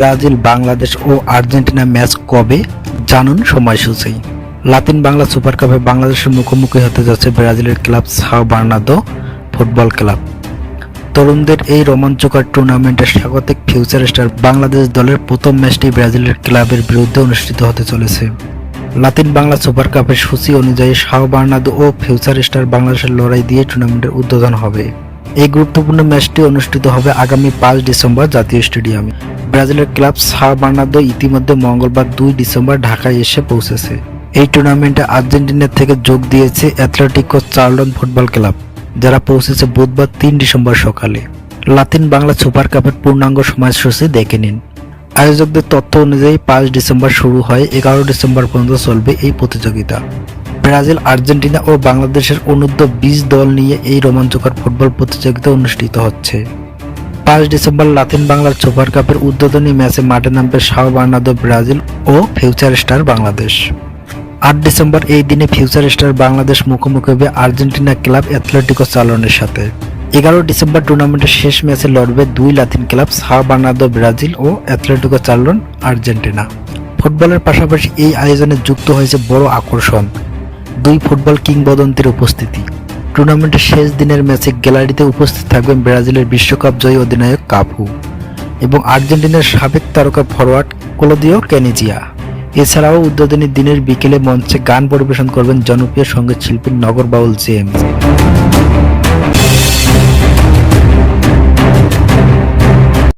Brazil, Bangladesh ও Argentina match কবে, জানুন সময়সূচি। লাতিন বাংলা সুপার কাপে বাংলাদেশের মুখোমুখি হতে যাচ্ছে ব্রাজিলের club Sao Bernardo football club. তরুণদের এই রোমাঞ্চকর টুর্নামেন্টে স্বাগতিক ফিউচার স্টার বাংলাদেশ দলের প্রথম ম্যাচটি ব্রাজিলের ক্লাবের বিরুদ্ধে অনুষ্ঠিত হতে চলেছে। লাতিন বাংলা সুপার কাপের সূচি অনুযায়ী সাও বার্নার্দো ও ফিউচার স্টার বাংলাদেশের লড়াই দিয়ে টুর্নামেন্টের উদ্বোধন হবে। এই গুরুত্বপূর্ণ ম্যাচটি অনুষ্ঠিত হবে আগামী 5 ডিসেম্বর জাতীয় স্টেডিয়ামে। ব্রাজিলের ক্লাব সাও বার্নার্দো ইতিমধ্যে মঙ্গলবার 2 ডিসেম্বর ঢাকায় এসে পৌঁছেছে। এই টুর্নামেন্টে আর্জেন্টিনা থেকে যোগ দিয়েছে অ্যাথলেটিকো চার্লটন ফুটবল ক্লাব, যারা পৌঁছেছে বুধবার 3 ডিসেম্বর সকালে। লাতিন বাংলা সুপার কাপের পূর্ণাঙ্গ সময়সূচি দেখে নিন। আয়োজকদের তথ্য অনুযায়ী 5 ডিসেম্বর শুরু হয়, 11 ডিসেম্বর পর্যন্ত চলবে এই প্রতিযোগিতা। ব্রাজিল, আর্জেন্টিনা ও বাংলাদেশের অনূর্ধ্ব 20 দল নিয়ে এই রোমাঞ্চকর ফুটবল প্রতিযোগিতা অনুষ্ঠিত হচ্ছে। 5 ডিসেম্বর লাতিন বাংলার সুপার কাপের উদ্বোধনী ম্যাচে মাঠে নামবে সাও বার্নার্দো ব্রাজিল ও ফিউচার স্টার বাংলাদেশ। 8 ডিসেম্বর এই দিনে ফিউচার স্টার বাংলাদেশ মুখোমুখি হবে আর্জেন্টিনা ক্লাব অ্যাথলেটিকো চার্লটনের সাথে। 11 ডিসেম্বর টুর্নামেন্টের শেষ ম্যাচে লড়বে দুই Latin club Sao Bernardo Brazil ও অ্যাথলেটিকো চার্লটন আর্জেন্টিনা। ফুটবলের পাশাপাশি এই আয়োজনে যুক্ত হয়েছে বড় আকর্ষণ, দুই ফুটবল কিংবদন্তির উপস্থিতি। টুর্নামেন্টের শেষ দিনের ম্যাচে গ্যালারিতে উপস্থিত থাকবেন ব্রাজিলের বিশ্বকাপ জয়ী অধিনায়ক কাফু এবং আর্জেন্টিনার সাবেক তারকা ফরোয়ার্ড ক্লদিও কেনিজিয়া। এছাড়াও উদ্বোধনী দিনের বিকেলে মঞ্চে গান পরিবেশন করবেন জনপ্রিয় সঙ্গীত শিল্পী নগর বাউল জেমস।